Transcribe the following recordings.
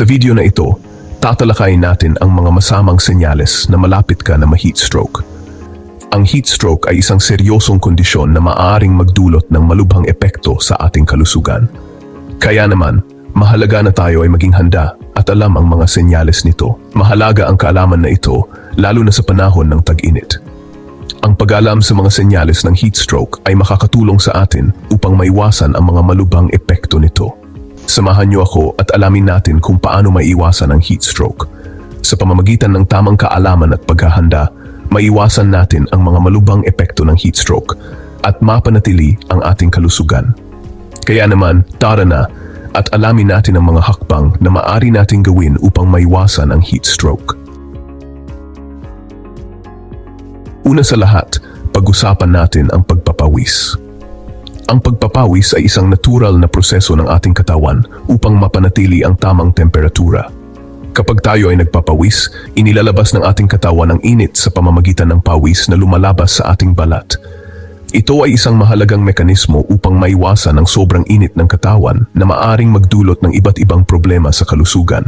Sa video na ito, tatalakayin natin ang mga masamang senyales na malapit ka na ma-heat stroke. Ang heat stroke ay isang seryosong kondisyon na maaaring magdulot ng malubhang epekto sa ating kalusugan. Kaya naman, mahalaga na tayo ay maging handa at alam ang mga senyales nito. Mahalaga ang kaalaman na ito, lalo na sa panahon ng tag-init. Ang pag-alam sa mga senyales ng heat stroke ay makakatulong sa atin upang maiwasan ang mga malubhang epekto nito. Samahan niyo ako at alamin natin kung paano maiwasan ang heat stroke. Sa pamamagitan ng tamang kaalaman at paghahanda, maiwasan natin ang mga malubhang epekto ng heat stroke at mapanatili ang ating kalusugan. Kaya naman, tara na at alamin natin ang mga hakbang na maaari nating gawin upang maiwasan ang heat stroke. Una sa lahat, pag-usapan natin ang pagpapawis. Ang pagpapawis ay isang natural na proseso ng ating katawan upang mapanatili ang tamang temperatura. Kapag tayo ay nagpapawis, inilalabas ng ating katawan ang init sa pamamagitan ng pawis na lumalabas sa ating balat. Ito ay isang mahalagang mekanismo upang maiwasan ang sobrang init ng katawan na maaring magdulot ng iba't ibang problema sa kalusugan.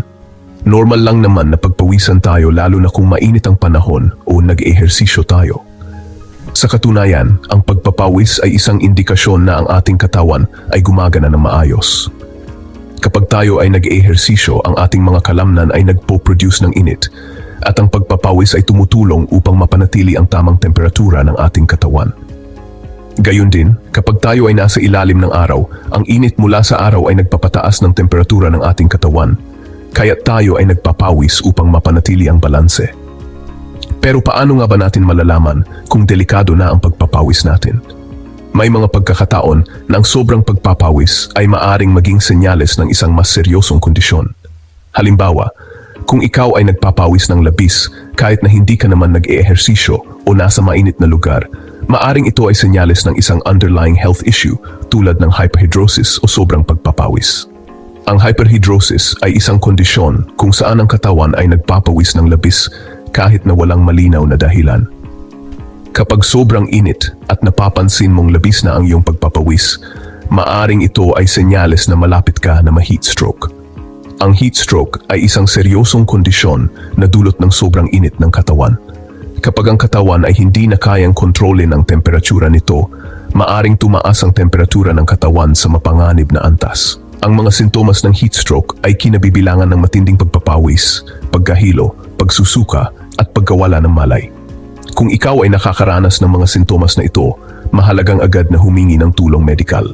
Normal lang naman na pagpawisan tayo lalo na kung mainit ang panahon o nag-ehersisyo tayo. Sa katunayan, ang pagpapawis ay isang indikasyon na ang ating katawan ay gumagana ng maayos. Kapag tayo ay nag-ehersisyo, ang ating mga kalamnan ay nagpo-produce ng init at ang pagpapawis ay tumutulong upang mapanatili ang tamang temperatura ng ating katawan. Gayun din, kapag tayo ay nasa ilalim ng araw, ang init mula sa araw ay nagpapataas ng temperatura ng ating katawan, kaya tayo ay nagpapawis upang mapanatili ang balanse. Pero paano nga ba natin malalaman kung delikado na ang pagpapawis natin? May mga pagkakataon na ang sobrang pagpapawis ay maaring maging senyales ng isang mas seryosong kondisyon. Halimbawa, kung ikaw ay nagpapawis ng labis kahit na hindi ka naman nag-eehersisyo o nasa mainit na lugar, maaring ito ay senyales ng isang underlying health issue tulad ng hyperhidrosis o sobrang pagpapawis. Ang hyperhidrosis ay isang kondisyon kung saan ang katawan ay nagpapawis ng labis kahit na walang malinaw na dahilan. Kapag sobrang init at napapansin mong labis na ang iyong pagpapawis, maaring ito ay senyales na malapit ka na ma-heat stroke. Ang heat stroke ay isang seryosong kondisyon na dulot ng sobrang init ng katawan. Kapag ang katawan ay hindi na kayang kontrolin ang temperatura nito, maaring tumaas ang temperatura ng katawan sa mapanganib na antas. Ang mga sintomas ng heat stroke ay kinabibilangan ng matinding pagpapawis, pagkahilo, pagsusuka, at pagkawala ng malay. Kung ikaw ay nakakaranas ng mga sintomas na ito, mahalagang agad na humingi ng tulong medikal.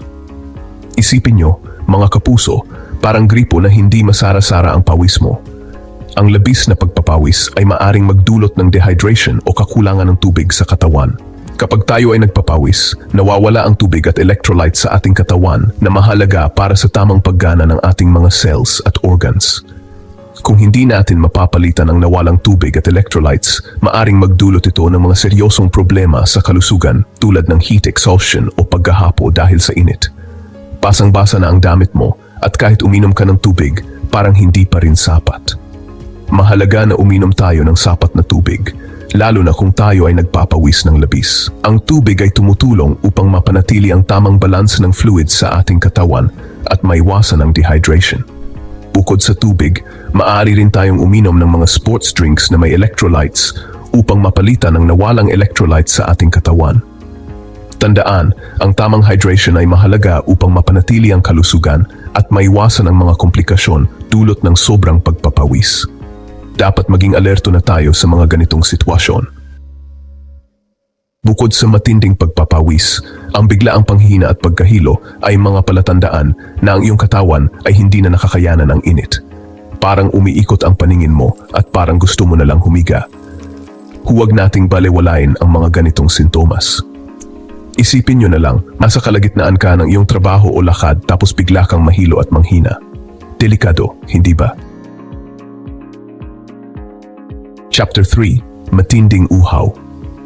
Isipin nyo, mga kapuso, parang gripo na hindi masara-sara ang pawis mo. Ang labis na pagpapawis ay maaring magdulot ng dehydration o kakulangan ng tubig sa katawan. Kapag tayo ay nagpapawis, nawawala ang tubig at electrolytes sa ating katawan na mahalaga para sa tamang paggana ng ating mga cells at organs. Kung hindi natin mapapalitan ang nawalang tubig at electrolytes, maaring magdulot ito ng mga seryosong problema sa kalusugan tulad ng heat exhaustion o paghahapo dahil sa init. Basang-basa na ang damit mo at kahit uminom ka ng tubig, parang hindi pa rin sapat. Mahalaga na uminom tayo ng sapat na tubig, lalo na kung tayo ay nagpapawis ng labis. Ang tubig ay tumutulong upang mapanatili ang tamang balanse ng fluids sa ating katawan at maiwasan ang dehydration. Bukod sa tubig, maaari rin tayong uminom ng mga sports drinks na may electrolytes upang mapalitan ang nawalang electrolytes sa ating katawan. Tandaan, ang tamang hydration ay mahalaga upang mapanatili ang kalusugan at maiwasan ang mga komplikasyon dulot ng sobrang pagpapawis. Dapat maging alerto na tayo sa mga ganitong sitwasyon. Bukod sa matinding pagpapawis, ang biglaang panghihina at pagkahilo ay mga palatandaan na ang iyong katawan ay hindi na nakakayanan ng init. Parang umiikot ang paningin mo at parang gusto mo na lang humiga. Huwag nating balewalain ang mga ganitong sintomas. Isipin nyo na lang, nasa kalagitnaan ka ng iyong trabaho o lakad tapos bigla kang mahilo at manghina. Delikado, hindi ba? Chapter 3, Matinding Uhaw.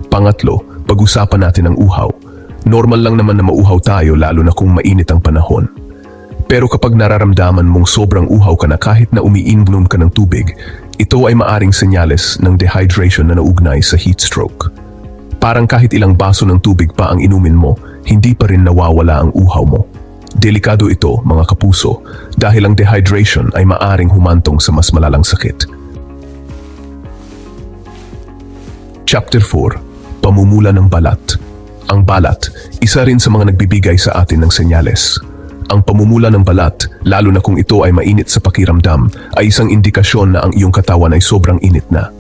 Pangatlo, pag-usapan natin ang uhaw. Normal lang naman na mauhaw tayo lalo na kung mainit ang panahon. Pero kapag nararamdaman mong sobrang uhaw ka na kahit na umiinom ka ng tubig, ito ay maaring senyales ng dehydration na naugnay sa heat stroke. Parang kahit ilang baso ng tubig pa ang inumin mo, hindi pa rin nawawala ang uhaw mo. Delikado ito, mga kapuso, dahil ang dehydration ay maaring humantong sa mas malalang sakit. Chapter 4. Pamumula ng balat. Ang balat, isa rin sa mga nagbibigay sa atin ng senyales. Ang pamumula ng balat, lalo na kung ito ay mainit sa pakiramdam, ay isang indikasyon na ang iyong katawan ay sobrang init na.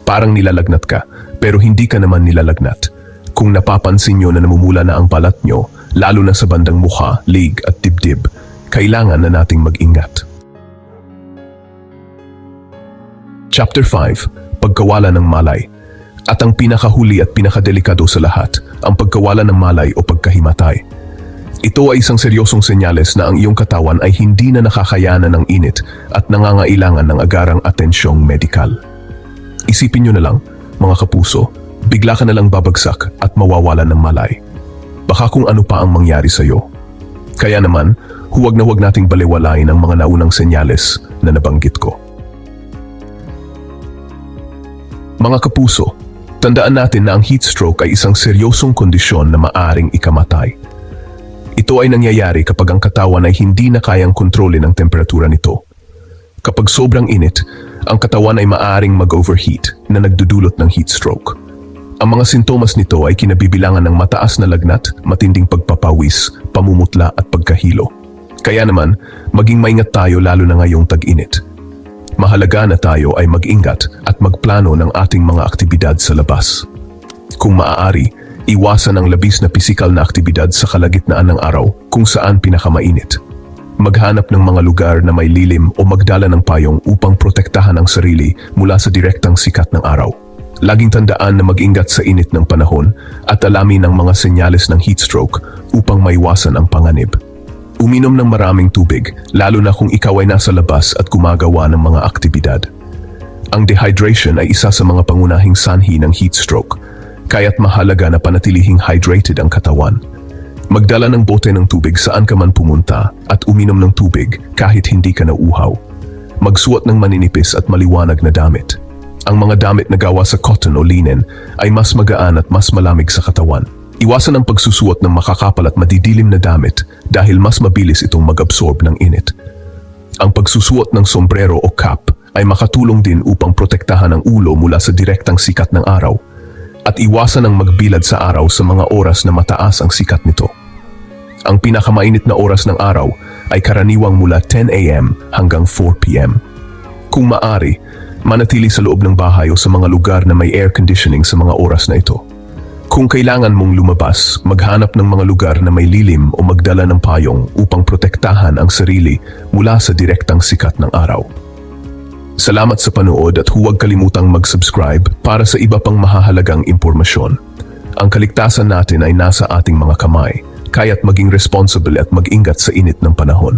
Parang nilalagnat ka, pero hindi ka naman nilalagnat. Kung napapansin nyo na namumula na ang balat nyo, lalo na sa bandang mukha, lig at dibdib, kailangan na nating mag-ingat. Chapter 5. Pagkawala ng malay. At ang pinakahuli at pinakadelikado sa lahat, ang pagkawala ng malay o pagkahimatay. Ito ay isang seryosong senyales na ang iyong katawan ay hindi na nakakayanan ng init at nangangailangan ng agarang atensyong medikal. Isipin nyo na lang, mga kapuso, bigla ka na lang babagsak at mawawalan ng malay. Baka kung ano pa ang mangyari sa iyo. Kaya naman, huwag na huwag nating balewalain ang mga naunang senyales na nabanggit ko. Mga kapuso, tandaan natin na ang heat stroke ay isang seryosong kondisyon na maaring ikamatay. Ito ay nangyayari kapag ang katawan ay hindi na kayang kontrolin ang temperatura nito. Kapag sobrang init, ang katawan ay maaring mag-overheat na nagdudulot ng heat stroke. Ang mga sintomas nito ay kinabibilangan ng mataas na lagnat, matinding pagpapawis, pamumutla at pagkahilo. Kaya naman, maging maingat tayo lalo na ngayong tag-init. Mahalaga na tayo ay mag-ingat at magplano ng ating mga aktibidad sa labas. Kung maaari, iwasan ang labis na pisikal na aktibidad sa kalagitnaan ng araw kung saan pinakamainit. Maghanap ng mga lugar na may lilim o magdala ng payong upang protektahan ang sarili mula sa direktang sikat ng araw. Laging tandaan na mag-ingat sa init ng panahon at alamin ang mga senyales ng heat stroke upang maiwasan ang panganib. Uminom ng maraming tubig, lalo na kung ikaw ay nasa labas at gumagawa ng mga aktibidad. Ang dehydration ay isa sa mga pangunahing sanhi ng heat stroke, kaya't mahalaga na panatilihing hydrated ang katawan. Magdala ng bote ng tubig saan ka man pumunta at uminom ng tubig kahit hindi ka nauuhaw. Magsuot ng maninipis at maliwanag na damit. Ang mga damit na gawa sa cotton o linen ay mas magaan at mas malamig sa katawan. Iwasan ang pagsusuot ng makakapal at madidilim na damit dahil mas mabilis itong mag-absorb ng init. Ang pagsusuot ng sombrero o cap ay makatulong din upang protektahan ang ulo mula sa direktang sikat ng araw at iwasan ang magbilad sa araw sa mga oras na mataas ang sikat nito. Ang pinakamainit na oras ng araw ay karaniwang mula 10 a.m. hanggang 4 p.m. Kung maaari, manatili sa loob ng bahay o sa mga lugar na may air conditioning sa mga oras na ito. Kung kailangan mong lumabas, maghanap ng mga lugar na may lilim o magdala ng payong upang protektahan ang sarili mula sa direktang sikat ng araw. Salamat sa panood at huwag kalimutang mag-subscribe para sa iba pang mahahalagang impormasyon. Ang kaligtasan natin ay nasa ating mga kamay, kaya't maging responsible at mag-ingat sa init ng panahon.